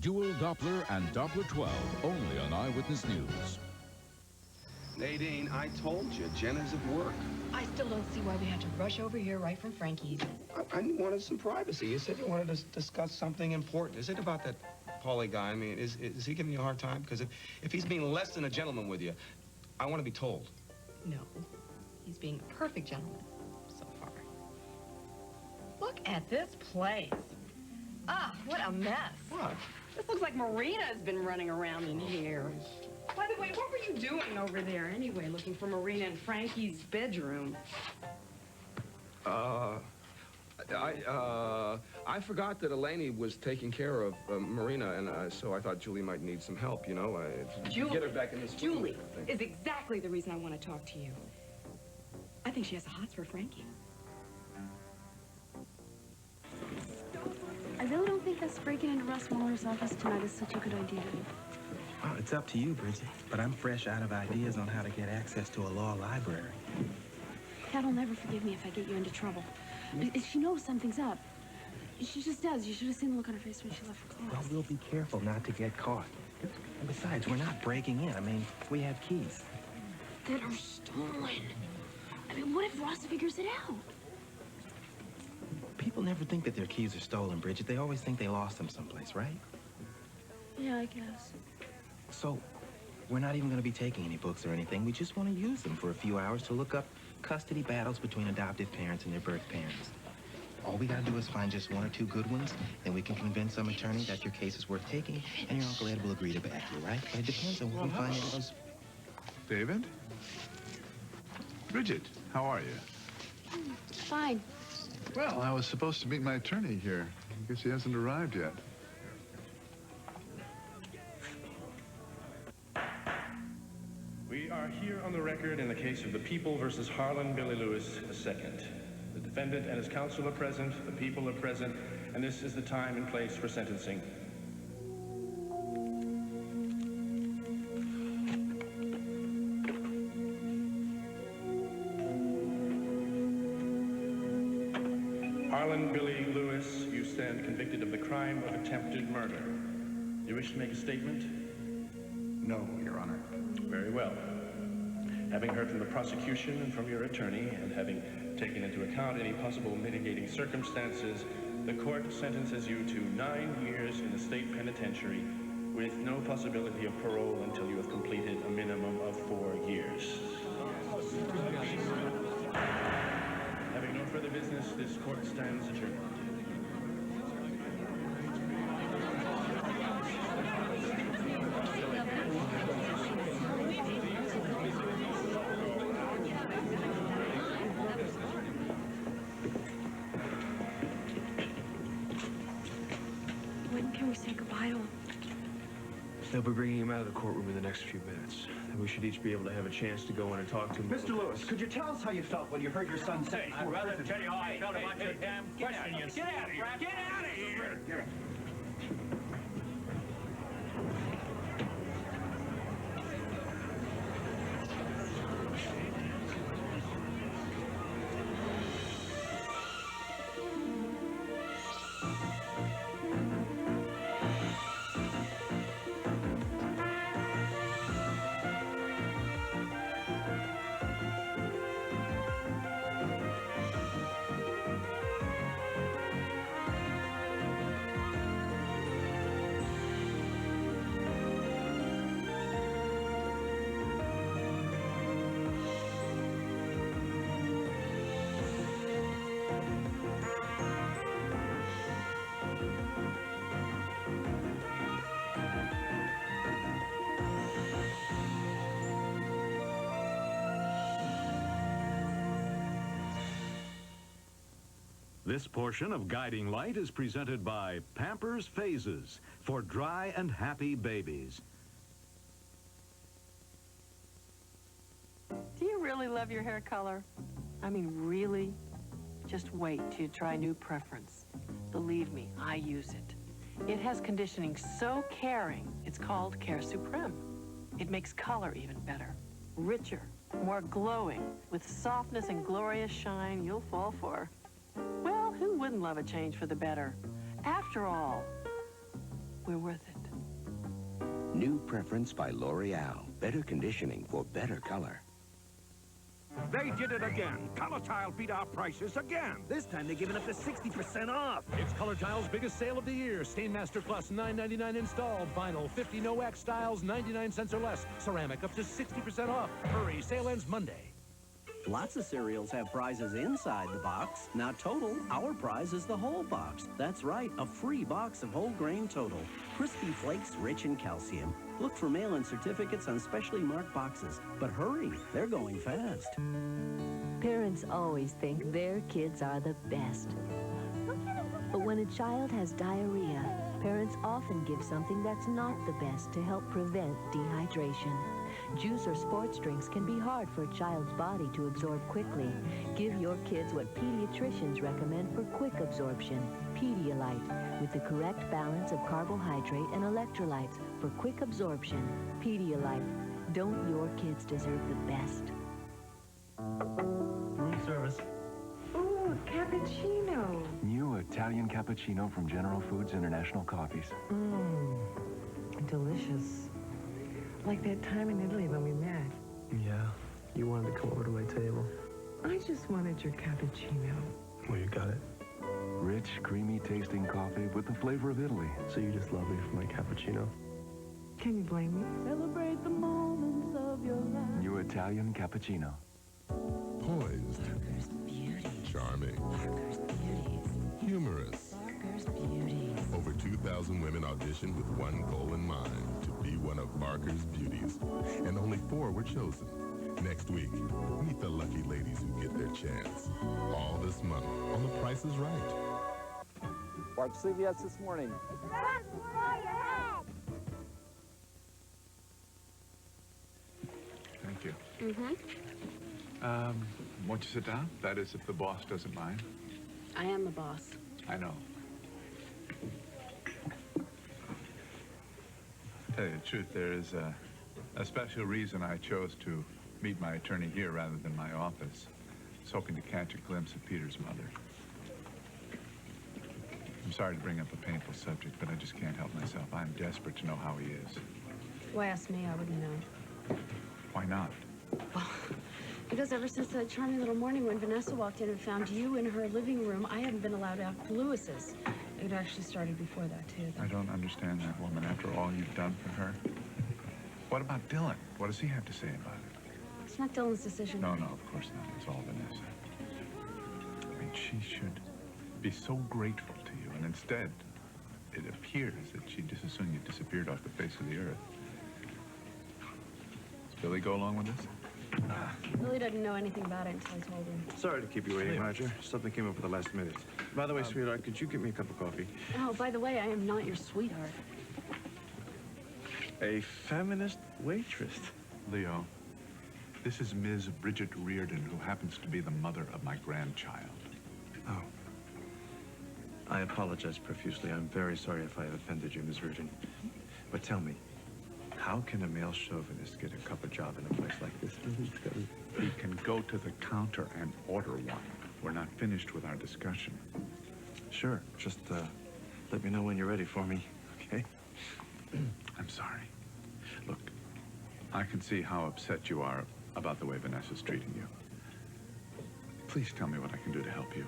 Dual Doppler and Doppler 12, only on Eyewitness News. Nadine, I told you, Jenna's at work. I still don't see why we had to rush over here right from Frankie's. I wanted some privacy. You said you wanted to discuss something important. Is it about that Paulie guy? I mean, is he giving you a hard time? Because if he's being less than a gentleman with you, I want to be told. No, he's being a perfect gentleman so far. Look at this place. Ah, what a mess. What? This looks like Marina's been running around in here. By the way, what were you doing over there anyway, looking for Marina in Frankie's bedroom? I forgot that Eleni was taking care of Marina, and so I thought Julie might need some help, you know? Julie, get her back in this Julie is exactly the reason I want to talk to you. I think she has the hots for Frankie. I really don't think us breaking into Russ Muller's office tonight is such a good idea. Well, it's up to you, Bridget, but I'm fresh out of ideas on how to get access to a law library. Dad'll never forgive me if I get you into trouble. But if she knows something's up, she just does. You should have seen the look on her face when she left for class. Well, we'll be careful not to get caught. And besides, we're not breaking in. I mean, we have keys. That are stolen. I mean, what if Ross figures it out? People never think that their keys are stolen, Bridget. They always think they lost them someplace, right? Yeah, I guess. So, we're not even going to be taking any books or anything. We just want to use them for a few hours to look up custody battles between adoptive parents and their birth parents. All we got to do is find just one or two good ones, then we can convince some attorney that your case is worth taking, and your Uncle Ed will agree to back you, right? But it depends on what we find out. David? Bridget, how are you? Fine. Well, I was supposed to meet my attorney here. I guess he hasn't arrived yet. We are here on the record in the case of the People versus Harlan Billy Lewis II. The defendant and his counsel are present, the people are present, and this is the time and place for sentencing. Harlan Billy Lewis, you stand convicted of the crime of attempted murder. You wish to make a statement? No, Your Honor. Very well. Having heard from the prosecution and from your attorney, and having taken into account any possible mitigating circumstances, the court sentences you to 9 years in the state penitentiary with no possibility of parole until you have completed a minimum of 4 years. Having no further business, this court stands adjourned. When can we say goodbye to him? They'll be bringing him out of the courtroom in the next few minutes. And we should each be able to have a chance to go in and talk to him. Mr. Lewis, could you tell us how you felt when you heard your son say... I'd rather tell you how I felt about your damn question. Get out of here! Get out of here! This portion of Guiding Light is presented by Pampers Phases for dry and happy babies. Do you really love your hair color? I mean, really? Just wait till you try new preference. Believe me, I use it. It has conditioning so caring, it's called Care Supreme. It makes color even better, richer, more glowing, with softness and glorious shine you'll fall for. Well, who wouldn't love a change for the better? After all, we're worth it. New Preference by L'Oreal. Better conditioning for better color. They did it again. Color Tile beat our prices again. This time they're giving up to 60% off. It's Color Tile's biggest sale of the year. Stainmaster Plus, $9.99 installed. Vinyl, 50 no-wax styles, 99 cents or less. Ceramic, up to 60% off. Hurry, sale ends Monday. Lots of cereals have prizes inside the box. Now Total, our prize is the whole box. That's right, a free box of whole grain Total. Crispy flakes rich in calcium. Look for mail-in certificates on specially marked boxes. But hurry, they're going fast. Parents always think their kids are the best. But when a child has diarrhea, parents often give something that's not the best to help prevent dehydration. Juice or sports drinks can be hard for a child's body to absorb quickly. Give your kids what pediatricians recommend for quick absorption, Pedialyte, with the correct balance of carbohydrate and electrolytes for quick absorption. Pedialyte. Don't your kids deserve the best? Room service. Ooh, cappuccino. New Italian cappuccino from General Foods International Coffees. Delicious. Like that time in Italy when we met. Yeah, you wanted to come over to my table. I just wanted your cappuccino. Well, you got it. Rich, creamy tasting coffee with the flavor of Italy. So you just love me for my cappuccino? Can you blame me? Celebrate the moments of your life. New Italian cappuccino. Poised. Barker's Beauty. Charming. Barker's Beauties. Humorous. Barker's Beauties. Over 2,000 women auditioned with one goal in mind, to be one of Barker's Beauties. And only 4 were chosen. Next week, meet the lucky ladies who get their chance. All this month on The Price is Right. Watch CBS this morning. Thank you. Mm-hmm. Won't you sit down? That is, if the boss doesn't mind. I am the boss. I know. Tell you the truth, there is a special reason I chose to meet my attorney here rather than my office. I was hoping to catch a glimpse of Peter's mother. I'm sorry to bring up a painful subject, but I just can't help myself. I'm desperate to know how he is. Why ask me? I wouldn't know. Why not? Because ever since that charming little morning when Vanessa walked in and found you in her living room, I haven't been allowed out to Lewis's. It actually started before that, too. I don't understand that woman after all you've done for her. What about Dylan? What does he have to say about it? It's not Dylan's decision. No, of course not. It's all Vanessa. I mean, she should be so grateful to you, and instead, it appears that she'd just as soon you disappeared off the face of the earth. Does Billy go along with this? Billy doesn't know anything about it until I told him. Sorry to keep you waiting, Roger. Something came up at the last minute. By the way, sweetheart, could you get me a cup of coffee? Oh, by the way, I am not your sweetheart. A feminist waitress. Leo, this is Ms. Bridget Reardon, who happens to be the mother of my grandchild. Oh. I apologize profusely. I'm very sorry if I have offended you, Ms. Reardon. But tell me, how can a male chauvinist get a cuppa job in a place like this? He can go to the counter and order one. We're not finished with our discussion. Sure. Just let me know when you're ready for me, okay? I'm sorry. Look, I can see how upset you are about the way Vanessa's treating you. Please tell me what I can do to help you.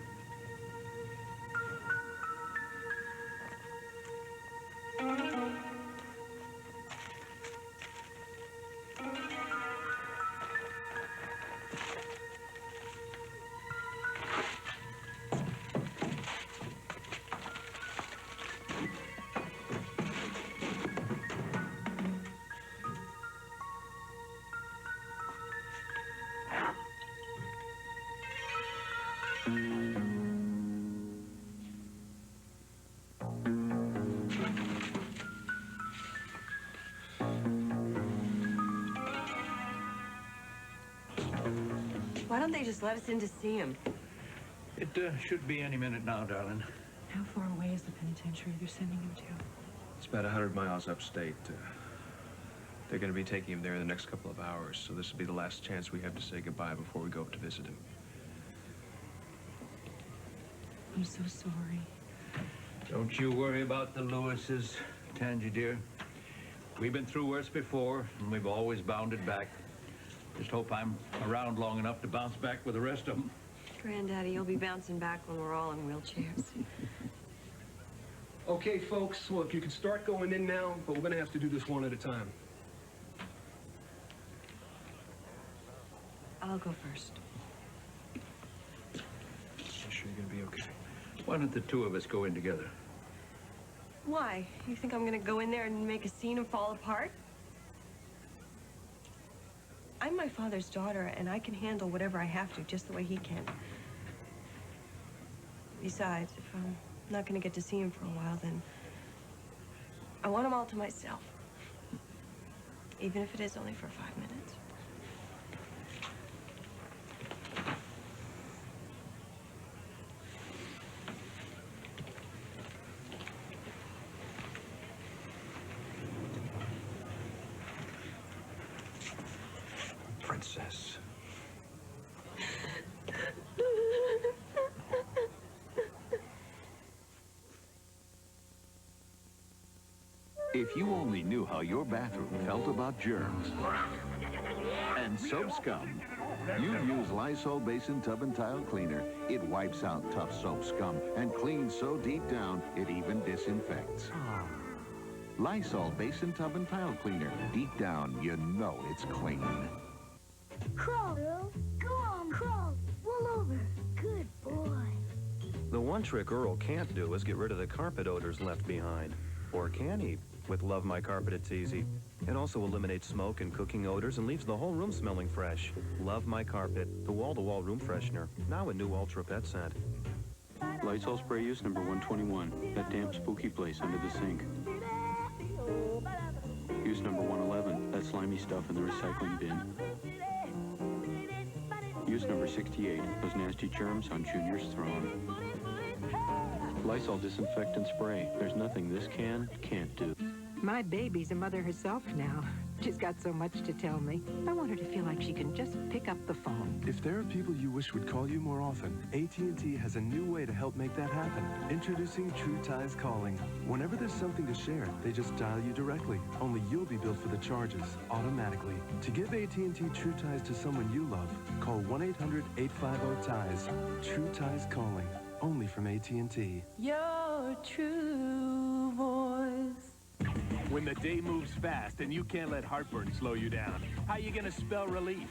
Why don't they just let us in to see him? It should be any minute now, darling. How far away is the penitentiary they're sending him to? It's about 100 miles upstate. They're going to be taking him there in the next couple of hours, so this will be the last chance we have to say goodbye before we go up to visit him. I'm so sorry. Don't you worry about the Lewises. Tangee, dear. We've been through worse before, and we've always bounded back. Just hope I'm around long enough to bounce back with the rest of them. Granddaddy, you'll be bouncing back when we're all in wheelchairs. Okay, folks, look, you can start going in now, but we're gonna have to do this one at a time. I'll go first. You sure you're gonna be okay? Why don't the two of us go in together? Why? You think I'm gonna go in there and make a scene and fall apart? I'm my father's daughter, and I can handle whatever I have to, just the way he can. Besides, if I'm not gonna get to see him for a while, then I want him all to myself. Even if it is only for 5 minutes. Princess. If you only knew how your bathroom felt about germs and soap scum, you'd use Lysol Basin Tub and Tile Cleaner. It wipes out tough soap scum and cleans so deep down, it even disinfects. Lysol Basin Tub and Tile Cleaner. Deep down, you know it's clean. Crawl, Earl. Go on, crawl. Roll over. Good boy. The one trick Earl can't do is get rid of the carpet odors left behind. Or can he? With Love My Carpet, it's easy. It also eliminates smoke and cooking odors and leaves the whole room smelling fresh. Love My Carpet, the wall-to-wall room freshener. Now a new Ultra Pet scent. Lysol spray use number 121. That damp, spooky place under the sink. Use number 111. That slimy stuff in the recycling bin. Use number 68. Those nasty germs on Junior's throne. Lysol disinfectant spray. There's nothing this can't do. My baby's a mother herself now. She's got so much to tell me. I want her to feel like she can just pick up the phone. If there are people you wish would call you more often, AT&T has a new way to help make that happen. Introducing True Ties Calling. Whenever there's something to share, they just dial you directly. Only you'll be billed for the charges automatically. To give AT&T True Ties to someone you love, call 1-800-850-TIES. True Ties Calling. Only from AT&T. Your true voice. When the day moves fast and you can't let heartburn slow you down, how you gonna spell relief?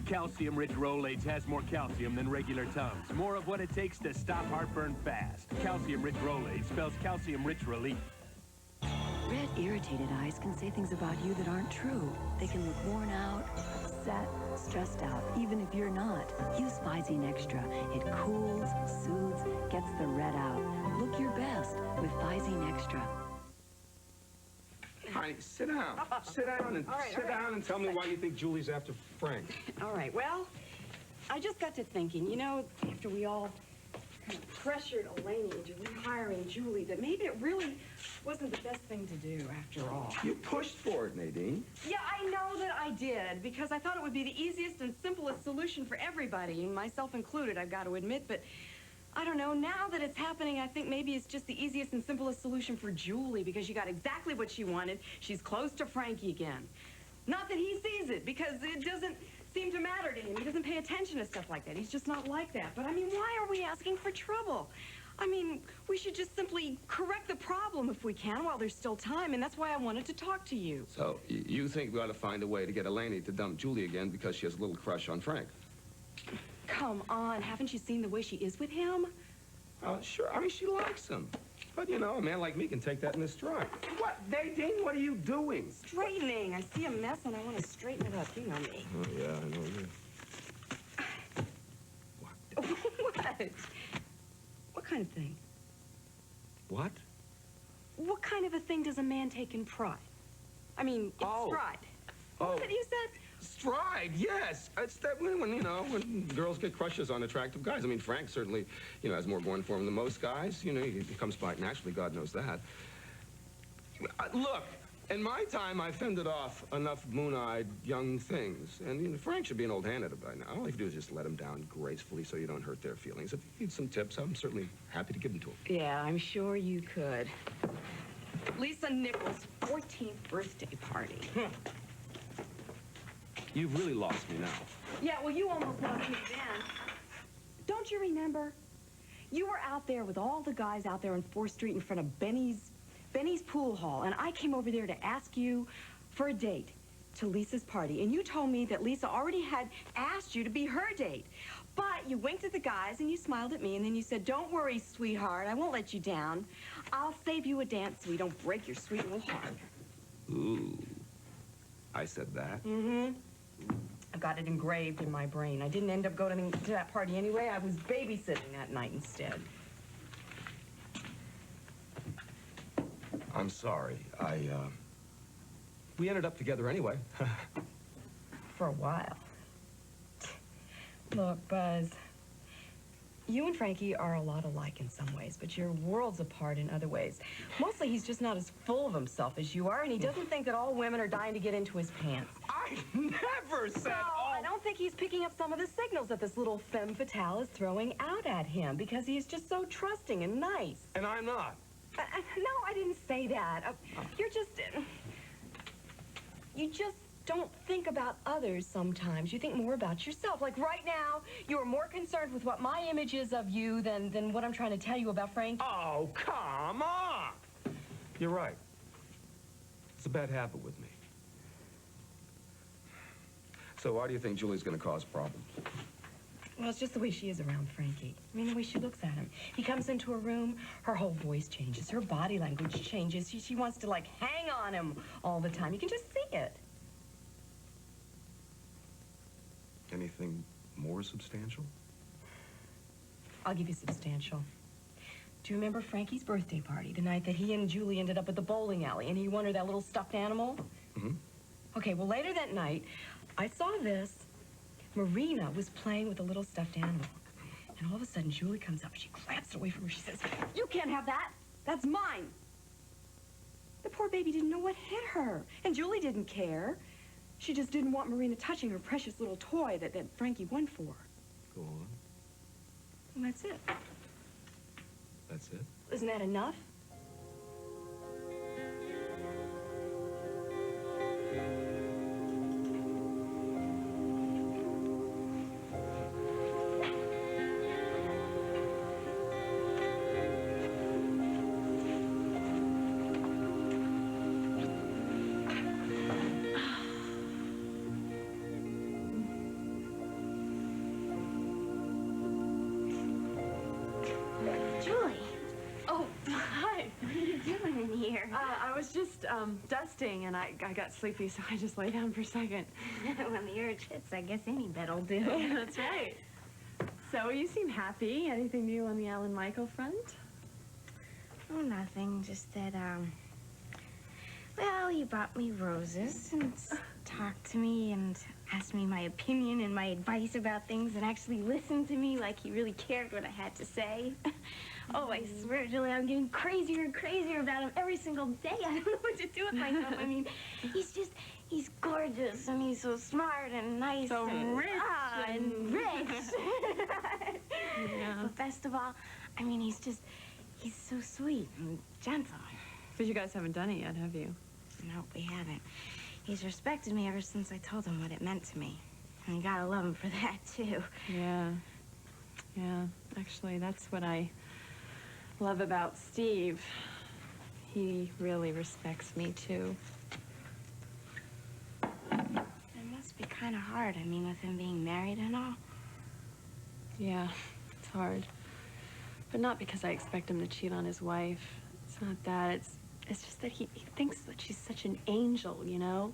Calcium-rich Rolaids has more calcium than regular Tums. More of what it takes to stop heartburn fast. Calcium-rich Rolaids spells calcium-rich relief. Red, irritated eyes can say things about you that aren't true. They can look worn out, upset, stressed out, even if you're not. Use Visine Extra. It cools, soothes, gets the red out. Look your best with Visine Extra. Honey, sit down. Sit down and tell me why you think Julie's after Frank. All right, well, I just got to thinking, you know, after we all kind of pressured Elaine into rehiring Julie, that maybe it really wasn't the best thing to do after all. You pushed for it, Nadine. Yeah, I know that I did, because I thought it would be the easiest and simplest solution for everybody, myself included, I've got to admit, but I don't know, now that it's happening, I think maybe it's just the easiest and simplest solution for Julie, because she got exactly what she wanted. She's close to Frankie again. Not that he sees it, because it doesn't seem to matter to him. He doesn't pay attention to stuff like that. He's just not like that. But, I mean, why are we asking for trouble? I mean, we should just simply correct the problem if we can while there's still time, and that's why I wanted to talk to you. So, you think we ought to find a way to get Elaine to dump Julie again because she has a little crush on Frank? Come on, haven't you seen the way she is with him? Sure, I mean, she likes him. But, you know, a man like me can take that in his stride. What, Nadine, what are you doing? Straightening. I see a mess and I want to straighten it up. You know me. Oh, yeah, I know you. What? What kind of thing? What? What kind of a thing does a man take in pride? I mean, it's stride. What did you say? Stride, yes. It's that when, you know, when girls get crushes on attractive guys. I mean, Frank certainly, you know, has more going for him than most guys. You know, he comes by naturally, God knows that. Look, in my time, I fended off enough moon-eyed young things. And you know, Frank should be an old hand at it by now. All you have to do is just let him down gracefully so you don't hurt their feelings. If you need some tips, I'm certainly happy to give them to him. Yeah, I'm sure you could. Lisa Nichols' 14th birthday party. You've really lost me now. Yeah, well, you almost lost me then. Don't you remember? You were out there with all the guys out there on 4th Street in front of Benny's pool hall, and I came over there to ask you for a date to Lisa's party, and you told me that Lisa already had asked you to be her date. But you winked at the guys, and you smiled at me, and then you said, "Don't worry, sweetheart, I won't let you down. I'll save you a dance so we don't break your sweet little heart." Ooh. I said that? Mm-hmm. I've got it engraved in my brain. I didn't end up going to that party anyway. I was babysitting that night instead. I'm sorry. We ended up together anyway. For a while. Look, Buzz, you and Frankie are a lot alike in some ways, but you're worlds apart in other ways. Mostly he's just not as full of himself as you are, and he doesn't think that all women are dying to get into his pants. I never said all... I don't think he's picking up some of the signals that this little femme fatale is throwing out at him, because he is just so trusting and nice. And I'm not. No, I didn't say that. You're just... You just don't think about others sometimes. You think more about yourself. Like right now, you are more concerned with what my image is of you than what I'm trying to tell you about Frank. Oh, come on! You're right. It's a bad habit with me. So why do you think Julie's gonna cause problems? Well, it's just the way she is around Frankie. I mean, the way she looks at him. He comes into a room, her whole voice changes, her body language changes. She wants to, like, hang on him all the time. You can just see it. Anything more substantial? I'll give you substantial. Do you remember Frankie's birthday party, the night that he and Julie ended up at the bowling alley, and he won her that little stuffed animal? Mm-hmm. Okay, well, later that night, I saw this. Marina was playing with a little stuffed animal. And all of a sudden, Julie comes up, and she grabs it away from her. She says, "You can't have that. That's mine." The poor baby didn't know what hit her. And Julie didn't care. She just didn't want Marina touching her precious little toy that Frankie won for her. Go on. And that's it. That's it? Isn't that enough? I was just dusting, and I got sleepy, so I just lay down for a second. When the urge hits, I guess any bed'll do. Yeah, that's right. So you seem happy. Anything new on the Alan Michael front? Oh, nothing. Just that, well, he brought me roses and talked to me and asked me my opinion and my advice about things and actually listened to me like he really cared what I had to say. Oh, I swear, Julie, I'm getting crazier and crazier about him every single day. I don't know what to do with myself. I mean, he's gorgeous, and he's so smart and nice. So and rich. And rich. Yeah. But best of all, I mean, he's so sweet and gentle. But you guys haven't done it yet, have you? No, we haven't. He's respected me ever since I told him what it meant to me. And you gotta love him for that, too. Yeah. Yeah, actually, that's what I love about Steve. He really respects me, too. It must be kind of hard, I mean, with him being married and all. Yeah, it's hard. But not because I expect him to cheat on his wife. It's not that. It's just that he thinks that she's such an angel, you know?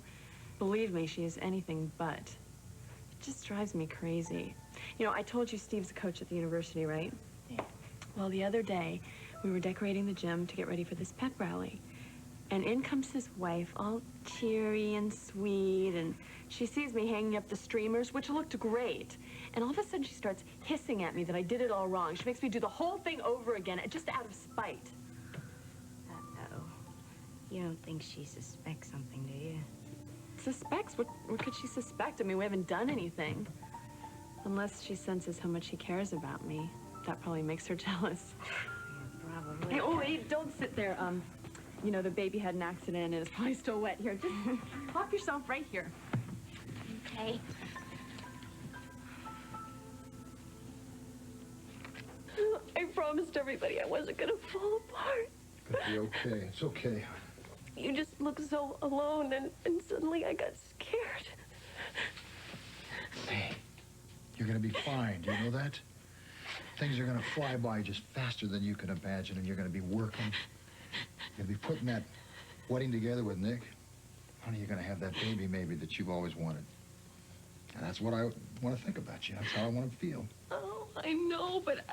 Believe me, she is anything but. It just drives me crazy. You know, I told you Steve's a coach at the university, right? Yeah. Well, the other day, we were decorating the gym to get ready for this pep rally. And in comes his wife, all cheery and sweet, and she sees me hanging up the streamers, which looked great. And all of a sudden, she starts hissing at me that I did it all wrong. She makes me do the whole thing over again, just out of spite. Uh-oh. You don't think she suspects something, do you? Suspects? What could she suspect? I mean, we haven't done anything. Unless she senses how much he cares about me. That probably makes her jealous. Yeah, probably. Hey, oh, wait, don't sit there. You know, the baby had an accident and it's probably still wet. Here, just plop yourself right here. Okay. I promised everybody I wasn't gonna fall apart. It'll be okay. It's okay. You just look so alone, and suddenly I got scared. Hey, you're gonna be fine. Do you know that? Things are gonna fly by just faster than you can imagine, and you're gonna be working. You're gonna be putting that wedding together with Nick. Honey, you're gonna have that baby maybe that you've always wanted. And that's what I want to think about you. That's how I want to feel. Oh, I know, but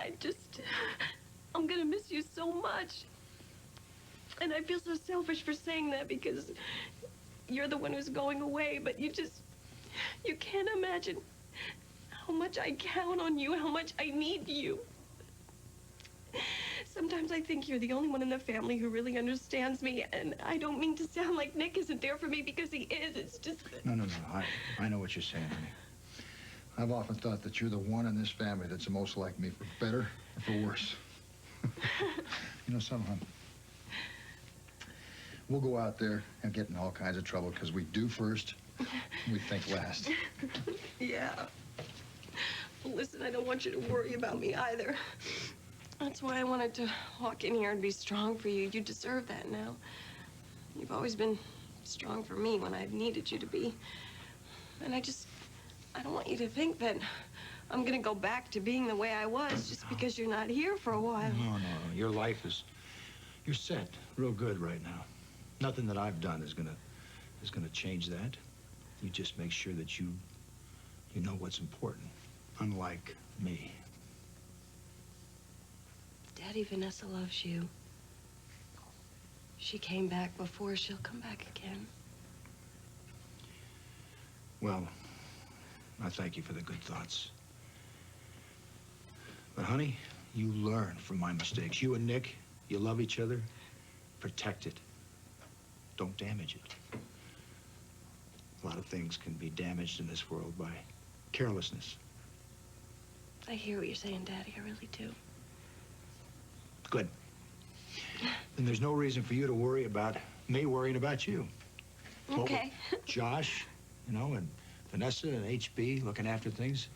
I'm gonna miss you so much. And I feel so selfish for saying that because you're the one who's going away, but you can't imagine how much I count on you, how much I need you. Sometimes I think you're the only one in the family who really understands me, and I don't mean to sound like Nick isn't there for me because he is. It's just that... No. I know what you're saying, honey. I've often thought that you're the one in this family that's the most like me, for better or for worse. You know something, hon? We'll go out there and get in all kinds of trouble because we do first, we think last. Yeah. Well, listen, I don't want you to worry about me either. That's why I wanted to walk in here and be strong for you. You deserve that now. You've always been strong for me when I've needed you to be. And I don't want you to think that I'm gonna go back to being the way I was just because you're not here for a while. No. Your life you're set real good right now. Nothing that I've done is gonna change that. You just make sure that you know what's important, unlike me. Daddy, Vanessa loves you. She came back before. She'll come back again. Well, I thank you for the good thoughts. But, honey, you learn from my mistakes. You and Nick, you love each other. Protect it. Don't damage it. A lot of things can be damaged in this world by carelessness. I hear what you're saying, Daddy. I really do. Good. Then there's no reason for you to worry about me worrying about you. Okay. Josh, you know, and Vanessa and HB looking after things.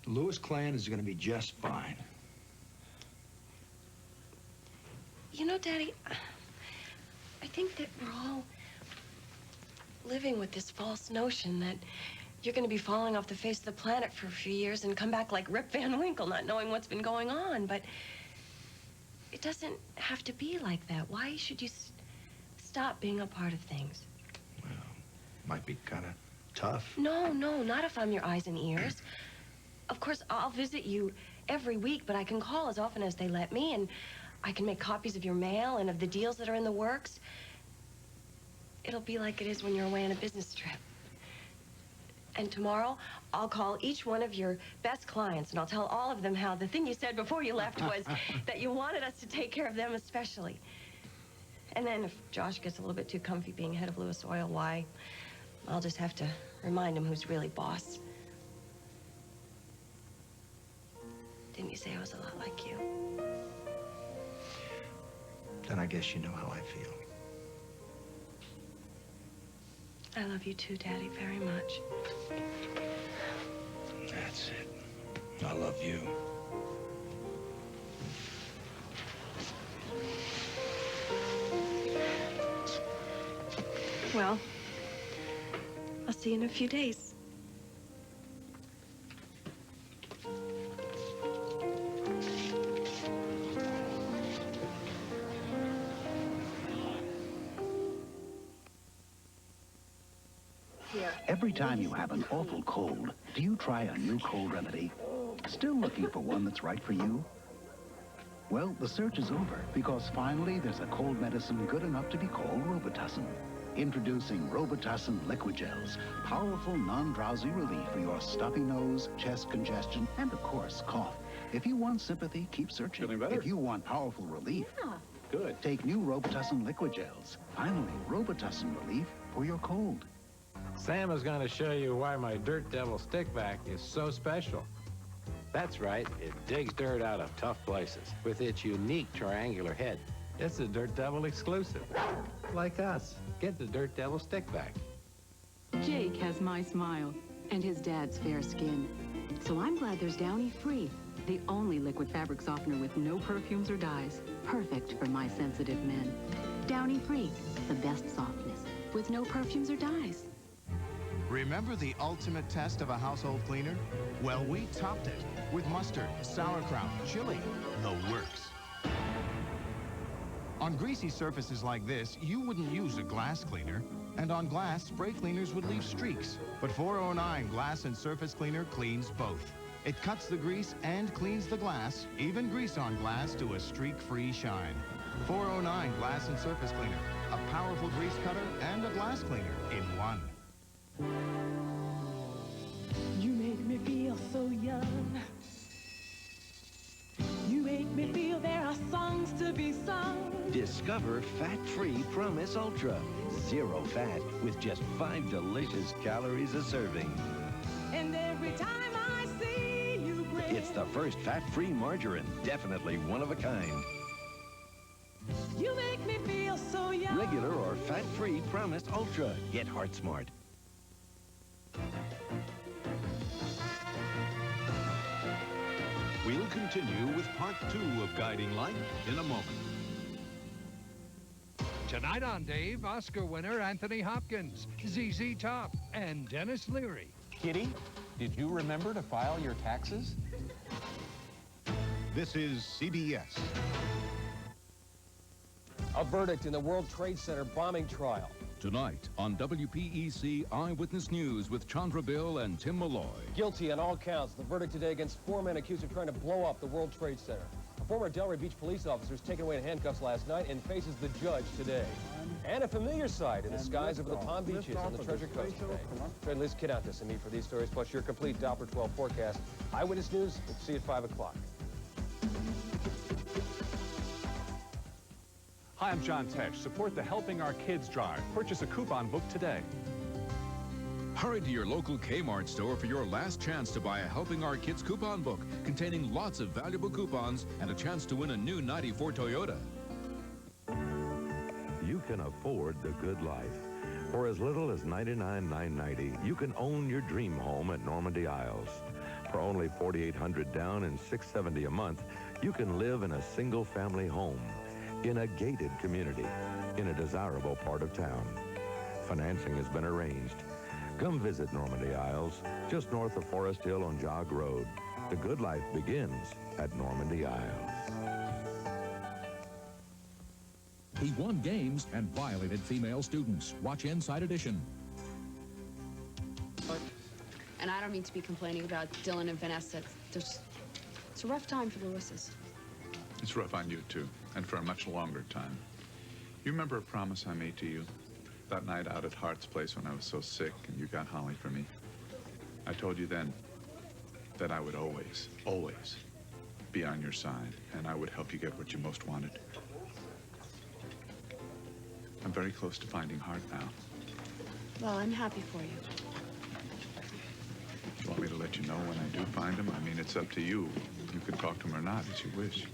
The Lewis clan is going to be just fine. You know, Daddy, I think that we're all living with this false notion that you're going to be falling off the face of the planet for a few years and come back like Rip Van Winkle, not knowing what's been going on. But it doesn't have to be like that. Why should you stop being a part of things? Well, might be kind of tough. No, not if I'm your eyes and ears. Of course, I'll visit you every week, but I can call as often as they let me, and I can make copies of your mail and of the deals that are in the works. It'll be like it is when you're away on a business trip. And tomorrow, I'll call each one of your best clients, and I'll tell all of them how the thing you said before you left was that you wanted us to take care of them especially. And then if Josh gets a little bit too comfy being head of Lewis Oil, why, I'll just have to remind him who's really boss. Didn't you say I was a lot like you? Then I guess you know how I feel. I love you too, Daddy, very much. That's it. I love you. Well, I'll see you in a few days. Every time you have an awful cold, do you try a new cold remedy? Still looking for one that's right for you? Well, the search is over, because finally there's a cold medicine good enough to be called Robitussin. Introducing Robitussin Liquid Gels, powerful non-drowsy relief for your stuffy nose, chest congestion, and of course, cough. If you want sympathy, keep searching. Feeling better? If you want powerful relief, Good. take new Robitussin Liquid Gels. Finally, Robitussin relief for your cold. Sam is going to show you why my Dirt Devil stick vac is so special. That's right, it digs dirt out of tough places with its unique triangular head. It's a Dirt Devil exclusive. Like us. Get the Dirt Devil stick vac. Jake has my smile and his dad's fair skin. So I'm glad there's Downy Free, the only liquid fabric softener with no perfumes or dyes. Perfect for my sensitive men. Downy Free, the best softness with no perfumes or dyes. Remember the ultimate test of a household cleaner? Well, we topped it with mustard, sauerkraut, chili, the works. On greasy surfaces like this, you wouldn't use a glass cleaner. And on glass, spray cleaners would leave streaks. But 409 Glass and Surface Cleaner cleans both. It cuts the grease and cleans the glass, even grease on glass, to a streak-free shine. 409 Glass and Surface Cleaner, a powerful grease cutter and a glass cleaner in one. You make me feel so young. You make me feel there are songs to be sung. Discover fat-free Promise Ultra. 0 fat with just 5 delicious calories a serving. And every time I see you grin, It's the first fat-free margarine. Definitely one of a kind. you make me feel so young. Regular or fat-free Promise Ultra. Get Heart Smart. We'll continue with part 2 of Guiding Light in a moment. Tonight on Dave, Oscar winner Anthony Hopkins, ZZ Top, and Dennis Leary. Kitty, did you remember to file your taxes? This is CBS. A verdict in the World Trade Center bombing trial. Tonight on WPEC Eyewitness News with Chandra Bill and Tim Malloy. Guilty on all counts. The verdict today against 4 men accused of trying to blow up the World Trade Center. A former Delray Beach police officer was taken away in handcuffs last night and faces the judge today. And a familiar sight in the skies over the Palm Beaches on the Treasure Coast today. Join Liz Kidoutis and me for these stories, plus your complete Doppler 12 forecast. Eyewitness News, we'll see you at 5 o'clock. Hi, I'm John Tesh. Support the Helping Our Kids drive. Purchase a coupon book today. Hurry to your local Kmart store for your last chance to buy a Helping Our Kids coupon book containing lots of valuable coupons and a chance to win a new '94 Toyota. You can afford the good life. For as little as $99,990, you can own your dream home at Normandy Isles. For only $4,800 down and $670 a month, you can live in a single-family home in a gated community in a desirable part of town. Financing has been arranged. Come visit Normandy Isles, just north of Forest Hill on Jog Road. The good life begins at Normandy Isles. He won games and violated female students. Watch Inside Edition. And I don't mean to be complaining about Dylan and Vanessa. It's a rough time for the Lewis's. It's rough on you, too, and for a much longer time. You remember a promise I made to you that night out at Hart's place when I was so sick and you got Holly for me? I told you then that I would always, always be on your side, and I would help you get what you most wanted. I'm very close to finding Hart now. Well, I'm happy for you. Do you want me to let you know when I do find him? I mean, it's up to you. You can talk to him or not, as you wish.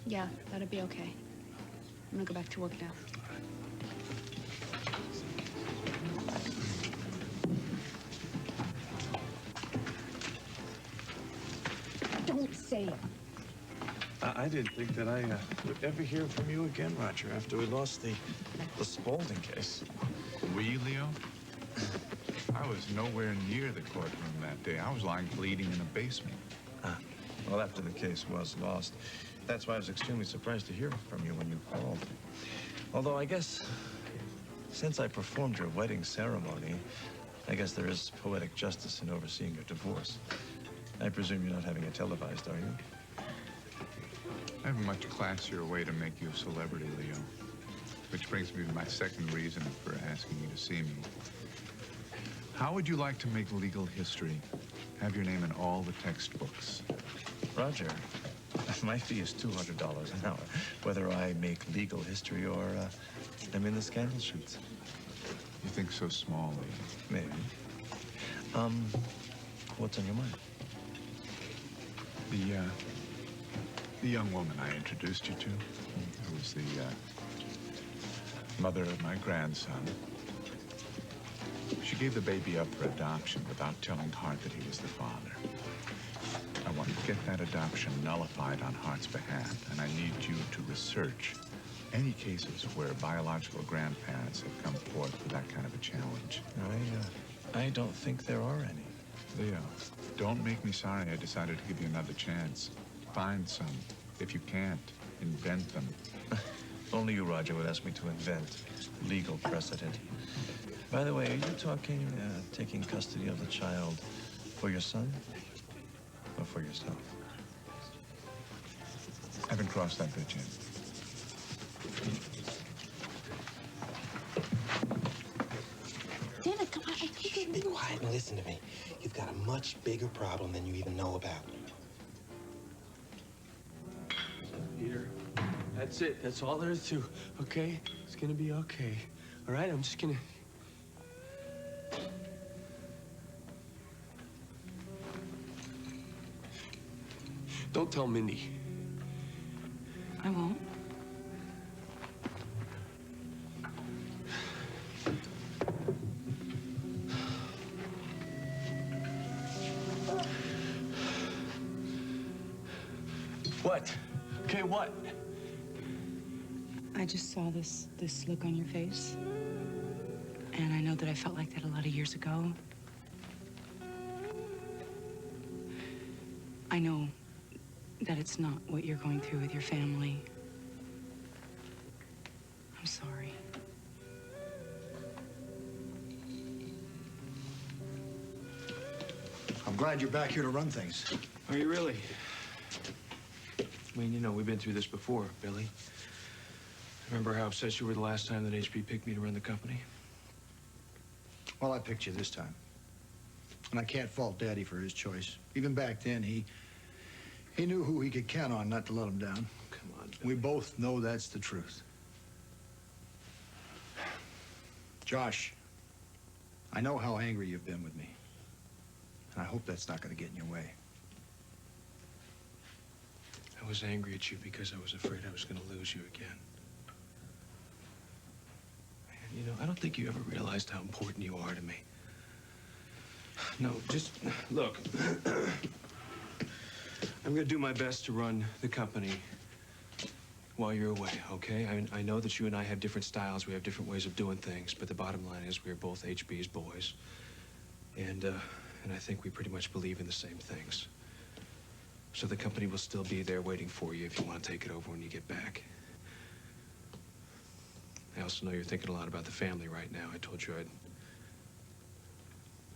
Yeah, that'd be okay. I'm gonna go back to work now. Don't say it. I didn't think that I would ever hear from you again, Roger, after we lost the Spaulding case. We, Leo? I was nowhere near the courtroom that day. I was lying bleeding in a basement. Well, after the case was lost. That's why I was extremely surprised to hear from you when you called. Although I guess, since I performed your wedding ceremony, I guess there is poetic justice in overseeing your divorce. I presume you're not having it televised, are you? I have a much classier way to make you a celebrity, Leo. Which brings me to my second reason for asking you to see me. How would you like to make legal history? Have your name in all the textbooks. Roger, my fee is $200 an hour, whether I make legal history or I'm in the scandal sheets. You think so small, Leo? Maybe. What's on your mind? The The young woman I introduced you to, who was the mother of my grandson, she gave the baby up for adoption without telling Hart that he was the father. I want to get that adoption nullified on Hart's behalf, and I need you to research any cases where biological grandparents have come forth with that kind of a challenge. I don't think there are any. Leo, don't make me sorry I decided to give you another chance. Find some. If you can't, invent them. Only you, Roger, would ask me to invent legal precedent. By the way, are you talking taking custody of the child for your son or for yourself? I haven't crossed that bridge yet. Dennis, come on, I told you. Be quiet and listen to me. You've got a much bigger problem than you even know about. Peter, that's it. That's all there is to, okay? It's gonna be okay. All right, I'm just gonna... Don't tell Mindy. I won't. What? Okay, what? I just saw this look on your face. And I know that I felt like that a lot of years ago. I know that it's not what you're going through with your family. I'm sorry. I'm glad you're back here to run things. Are you really? I mean, you know, we've been through this before, Billy. Remember how obsessed you were the last time that HP picked me to run the company? Well, I picked you this time. And I can't fault Daddy for his choice. Even back then, he knew who he could count on not to let him down. Come on, Billy. We both know that's the truth. Josh, I know how angry you've been with me. And I hope that's not going to get in your way. I was angry at you because I was afraid I was going to lose you again. And, you know, I don't think you ever realized how important you are to me. No, just, look. I'm going to do my best to run the company while you're away, okay? I know that you and I have different styles. We have different ways of doing things. But the bottom line is we're both HB's boys. And I think we pretty much believe in the same things. So the company will still be there waiting for you if you want to take it over when you get back. I also know you're thinking a lot about the family right now. I told you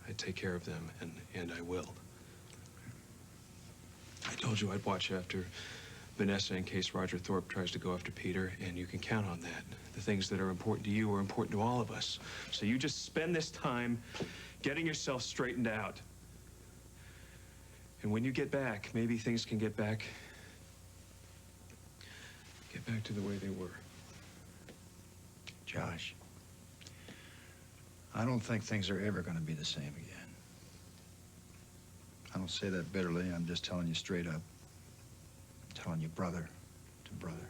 I'd take care of them, and I will. I told you I'd watch after Vanessa in case Roger Thorpe tries to go after Peter, and you can count on that. The things that are important to you are important to all of us. So you just spend this time getting yourself straightened out. And when you get back, maybe things can get back to the way they were. Josh, I don't think things are ever going to be the same again. I don't say that bitterly. I'm just telling you straight up. I'm telling you brother to brother.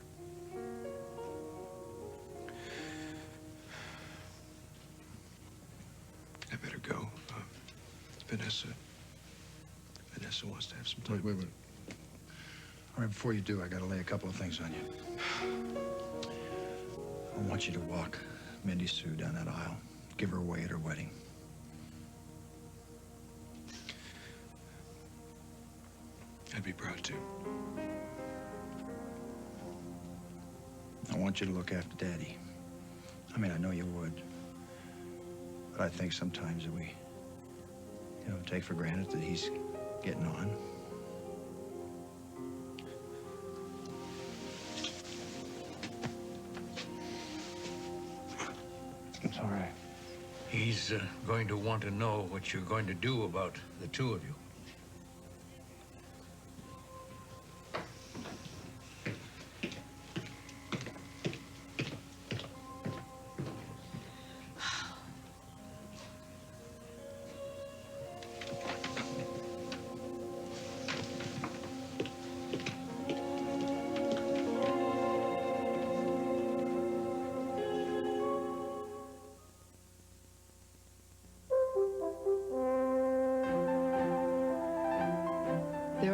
I better go. Vanessa wants to have some time. Wait. All right, before you do, I gotta lay a couple of things on you. I want you to walk Mindy Sue down that aisle. Give her away at her wedding. I'd be proud to. I want you to look after Daddy. I mean, I know you would. But I think sometimes that we, take for granted that he's getting on. It's all right. He's going to want to know what you're going to do about the two of you.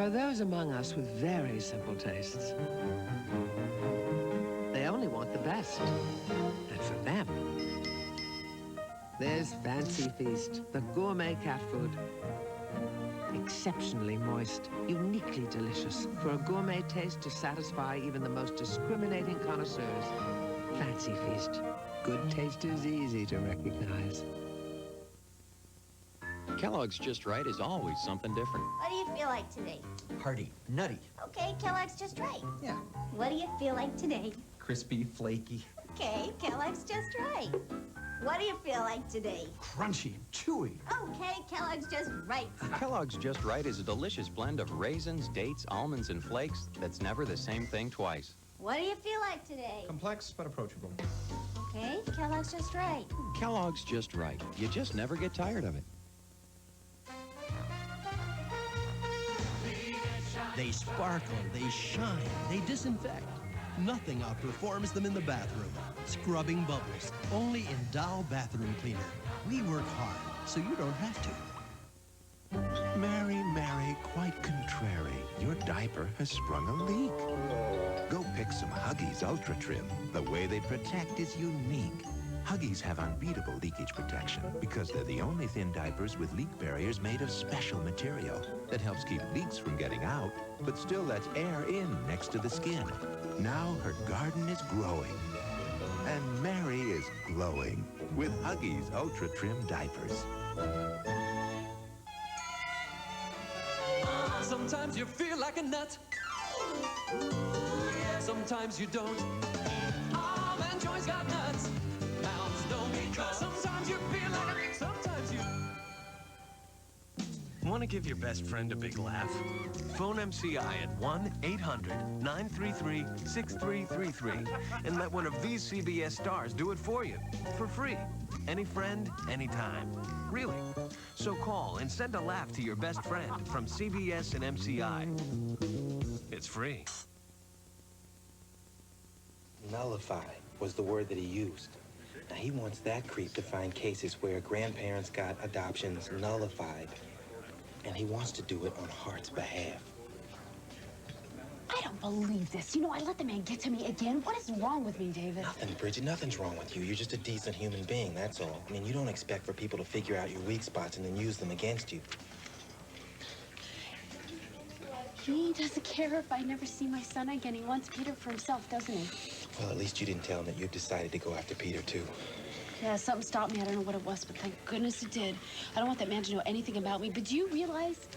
are those among us with very simple tastes. They only want the best. And for them, there's Fancy Feast, the gourmet cat food. Exceptionally moist, uniquely delicious, for a gourmet taste to satisfy even the most discriminating connoisseurs. Fancy Feast. Good taste is easy to recognize. Kellogg's Just Right is always something different. What do you feel like today? Hearty, nutty, Okay, Kellogg's Just Right. Yeah. What do you feel like today? crispy, flaky, Okay, Kellogg's Just Right. What do you feel like today? crunchy, chewy. Okay, Kellogg's Just Right. Kellogg's Just Right is a delicious blend of raisins, dates, almonds, and flakes that's never the same thing twice. What do you feel like today? Complex but approachable. Okay, Kellogg's Just Right. Kellogg's Just Right. You just never get tired of it. They sparkle, they shine, they disinfect. Nothing outperforms them in the bathroom. Scrubbing bubbles, only in Dow Bathroom Cleaner. We work hard, so you don't have to. Mary, Mary, quite contrary. Your diaper has sprung a leak. Go pick some Huggies Ultra Trim. The way they protect is unique. Huggies have unbeatable leakage protection because they're the only thin diapers with leak barriers made of special material that helps keep leaks from getting out, but still lets air in next to the skin. Now her garden is growing, and Mary is glowing with Huggies Ultra Trim diapers. Sometimes you feel like a nut. Sometimes you don't. Arm and joints got nuts. Mounds don't need cuts. Sometimes you feel like sometimes you. Want to give your best friend a big laugh? Phone MCI at 1-800-933-6333 and let one of these CBS stars do it for you for free. Any friend, anytime. Really. So call and send a laugh to your best friend from CBS and MCI. It's free. Nullify was the word that he used. Now, he wants that creep to find cases where grandparents got adoptions nullified, and he wants to do it on Hart's behalf. I don't believe this. You know, I let the man get to me again. What is wrong with me, David? Nothing, Bridget, nothing's wrong with you. You're just a decent human being, that's all. I mean, you don't expect for people to figure out your weak spots and then use them against you. He doesn't care if I never see my son again. He wants Peter for himself, doesn't he? Well, at least you didn't tell him that you've decided to go after Peter, too. Yeah, something stopped me. I don't know what it was, but thank goodness it did. I don't want that man to know anything about me. But do you realize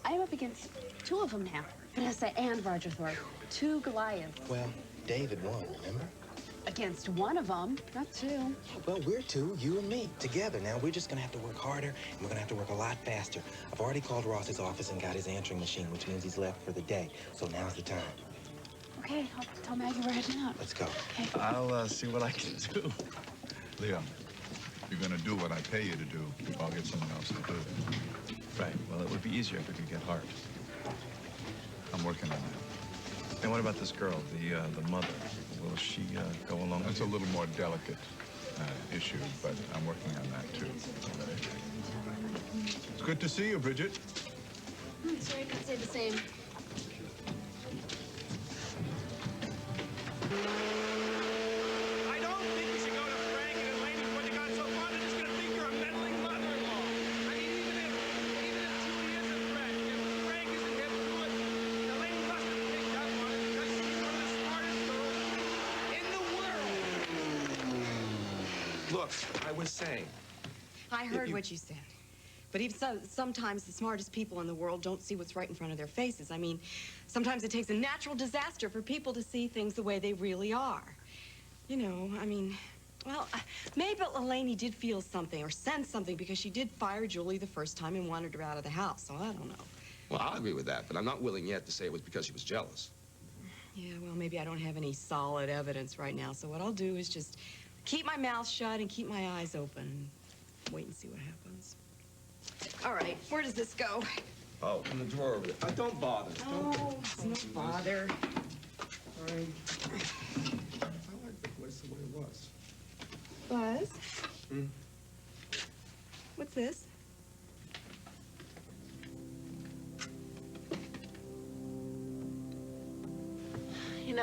I'm up against two of them now? Vanessa and Roger Thorpe. Two Goliaths. Well, David won, remember? Against one of them, not two. Well, we're two, you and me, together. Now, we're just gonna have to work harder, and we're gonna have to work a lot faster. I've already called Ross's office and got his answering machine, which means he's left for the day. So now's the time. Okay, I'll tell Maggie we're heading out. Let's go. Okay. I'll see what I can do. Leo, you're gonna do what I pay you to do. I'll get someone else to do it. Right. Well, it would be easier if we could get Hart. I'm working on that. And what about this girl, the mother? Will she go along That's with a little more delicate issue, but I'm working on that too. It's good to see you, Bridget. Sorry, I could say the same. I don't think you should go to Frank and Elaine before you got so far. They're just gonna think you're a meddling mother-in-law. I mean, even if Julie is a threat, if Frank isn't hip to it, Elaine must have picked up on it because she's one of the smartest girls in the world. Look, I was saying. I heard what you said. But even so, sometimes the smartest people in the world don't see what's right in front of their faces. I mean, sometimes it takes a natural disaster for people to see things the way they really are. You know, I mean, well, maybe Elaine did feel something or sense something because she did fire Julie the first time and wanted her out of the house, so I don't know. Well, I'll agree with that, but I'm not willing yet to say it was because she was jealous. Yeah, well, maybe I don't have any solid evidence right now, so what I'll do is just keep my mouth shut and keep my eyes open. Wait and see what happens. All right, where does this go? Oh, in the drawer over there. Don't bother. Oh, it's no bother. All right. I like the place the way it was. Buzz? What's this?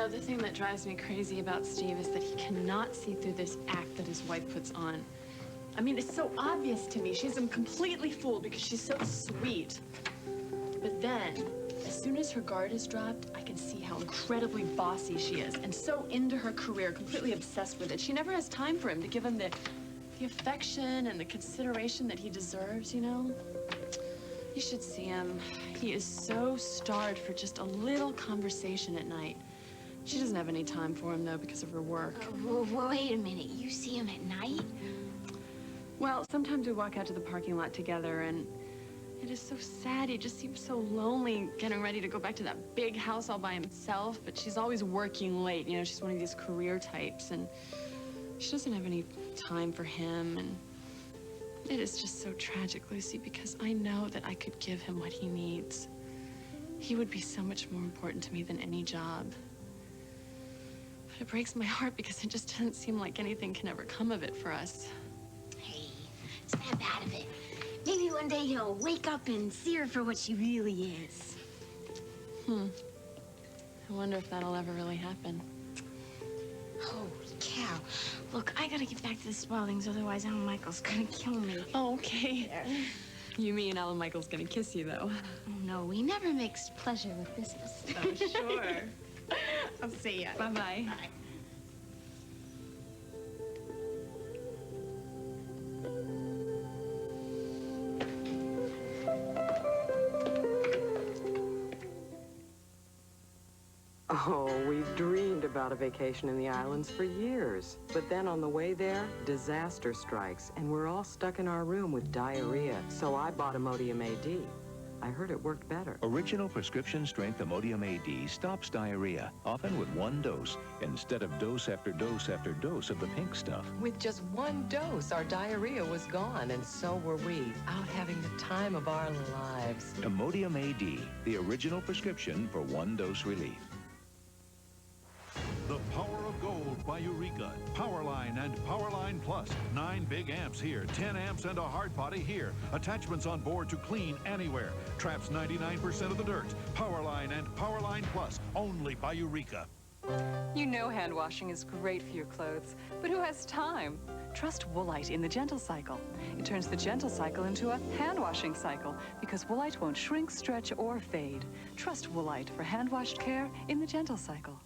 know, the thing that drives me crazy about Steve is that he cannot see through this act that his wife puts on. I mean, it's so obvious to me. She's him completely fooled because she's so sweet. But then, as soon as her guard is dropped, I can see how incredibly bossy she is and so into her career, completely obsessed with it. She never has time for him to give him the affection and the consideration that he deserves, you know? You should see him. He is so starved for just a little conversation at night. She doesn't have any time for him, though, because of her work. Wait a minute. You see him at night? Well, sometimes we walk out to the parking lot together, and it is so sad. He just seems so lonely, getting ready to go back to that big house all by himself, but she's always working late. You know, she's one of these career types, and she doesn't have any time for him, and it is just so tragic, Lucy, because I know that I could give him what he needs. He would be so much more important to me than any job. But it breaks my heart because it just doesn't seem like anything can ever come of it for us. Hey, snap out of it. Maybe one day he'll wake up and see her for what she really is. I wonder if that'll ever really happen. Holy cow. Look, I gotta get back to the Spaldings, otherwise Alan Michael's gonna kill me. Oh, okay. You mean Alan Michael's gonna kiss you, though? Oh, no, we never mixed pleasure with business. Oh, sure. I'll see ya. Bye-bye. Bye. Oh, we've dreamed about a vacation in the islands for years. But then on the way there, disaster strikes, and we're all stuck in our room with diarrhea. So I bought Imodium AD. I heard it worked better. Original prescription strength Imodium AD stops diarrhea, often with one dose, instead of dose after dose after dose of the pink stuff. With just one dose, our diarrhea was gone, and so were we, out having the time of our lives. Imodium AD, the original prescription for one-dose relief. The Power of Gold by Eureka. Powerline and Powerline Plus. 9 big amps here, 10 amps and a hard body here. Attachments on board to clean anywhere. Traps 99% of the dirt. Powerline and Powerline Plus, only by Eureka. You know hand washing is great for your clothes, but who has time? Trust Woolite in the Gentle Cycle. It turns the Gentle Cycle into a hand washing cycle because Woolite won't shrink, stretch, or fade. Trust Woolite for hand washed care in the Gentle Cycle.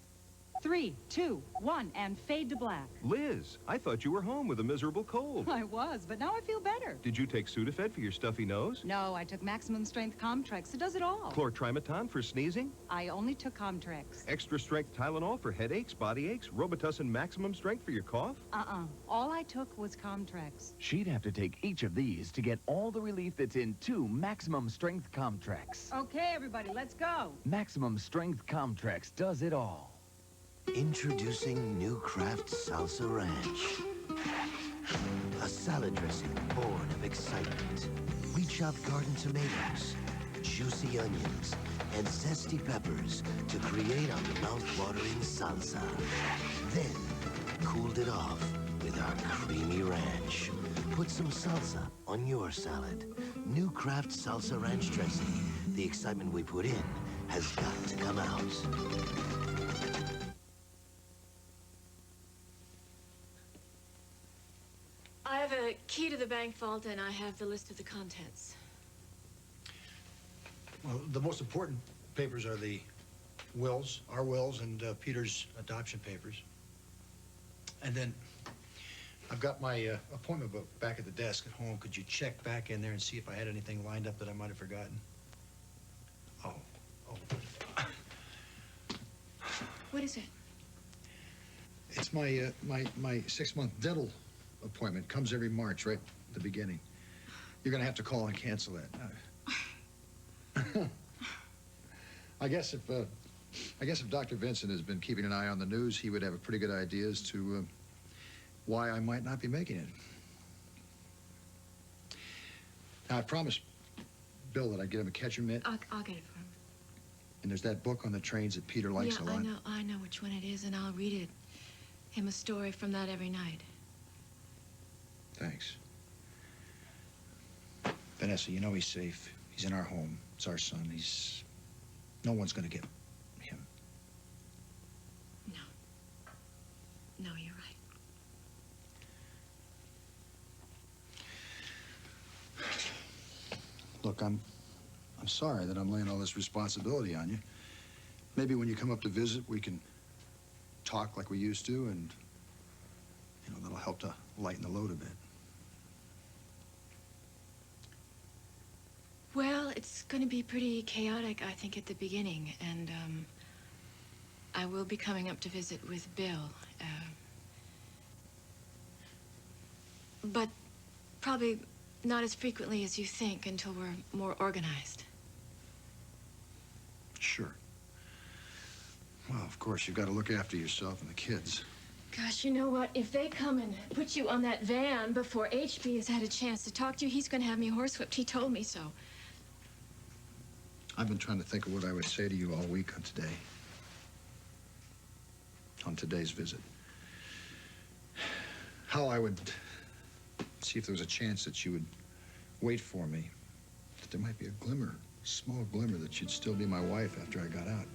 3, 2, 1, and fade to black. Liz, I thought you were home with a miserable cold. I was, but now I feel better. Did you take Sudafed for your stuffy nose? No, I took maximum strength Comtrex. It does it all. Chlortrimeton for sneezing? I only took Comtrex. Extra strength Tylenol for headaches, body aches? Robitussin maximum strength for your cough? All I took was Comtrex. She'd have to take each of these to get all the relief that's in 2 maximum strength Comtrex. Okay, everybody, let's go. Maximum strength Comtrex does it all. Introducing new Kraft Salsa Ranch. A salad dressing born of excitement. We chopped garden tomatoes, juicy onions, and zesty peppers to create our mouth-watering salsa. Then, cooled it off with our creamy ranch. Put some salsa on your salad. New Kraft Salsa Ranch dressing. The excitement we put in has got to come out. I have a key to the bank vault, and I have the list of the contents. Well, the most important papers are the wills, our wills, and Peter's adoption papers. And then I've got my appointment book back at the desk at home. Could you check back in there and see if I had anything lined up that I might have forgotten? Oh. What is it? It's my my 6-month dental appointment. Comes every March, right at the beginning. You're gonna have to call and cancel that. I guess if Dr. Vincent has been keeping an eye on the news, he would have a pretty good idea as to why I might not be making it. Now, I promised Bill that I'd get him a catcher mitt. I'll get it for him. And there's that book on the trains that Peter likes a lot. I know which one it is, and I'll read him a story from that every night. Thanks. Vanessa, you know he's safe. He's in our home. It's our son. No one's gonna get him. Look, I'm sorry that I'm laying all this responsibility on you. Maybe when you come up to visit, we can talk like we used to, and, you know, that'll help to lighten the load a bit. Well, it's going to be pretty chaotic, I think, at the beginning, and I will be coming up to visit with Bill. But probably not as frequently as you think until we're more organized. Sure. Well, of course, you've got to look after yourself and the kids. Gosh, you know what? If they come and put you on that van before HB has had a chance to talk to you, he's going to have me horsewhipped. He told me so. I've been trying to think of what I would say to you all week on today. On today's visit. How I would see if there was a chance that you would wait for me. That there might be a glimmer, small glimmer, that you'd still be my wife after I got out.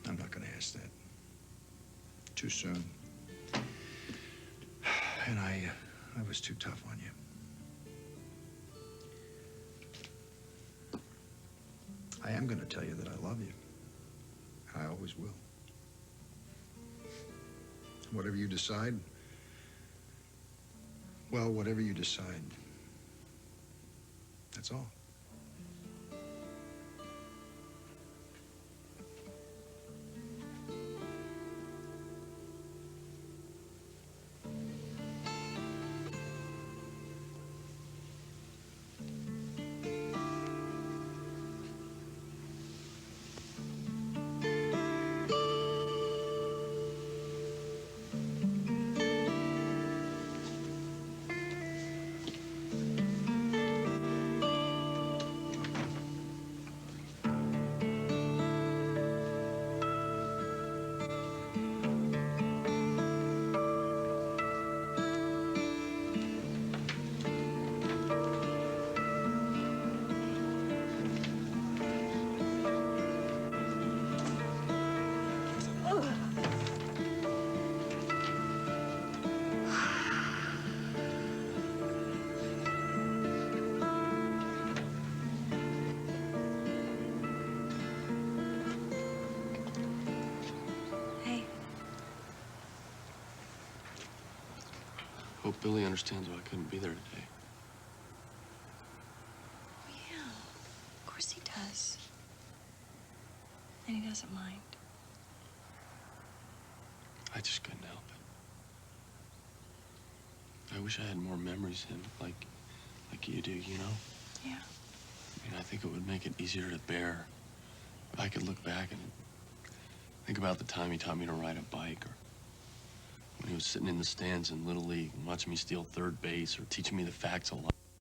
I'm not going to ask that. Too soon. And I was too tough on you. I am going to tell you that I love you. I always will. Whatever you decide, well, whatever you decide, that's all. Hope Billy understands why I couldn't be there today. Oh, yeah. Of course he does. And he doesn't mind. I just couldn't help it. I wish I had more memories of him, like you do, you know? Yeah. I mean, I think it would make it easier to bear if I could look back and think about the time he taught me to ride a bike, or when he was sitting in the stands in Little League and watching me steal third base, or teaching me the facts of life.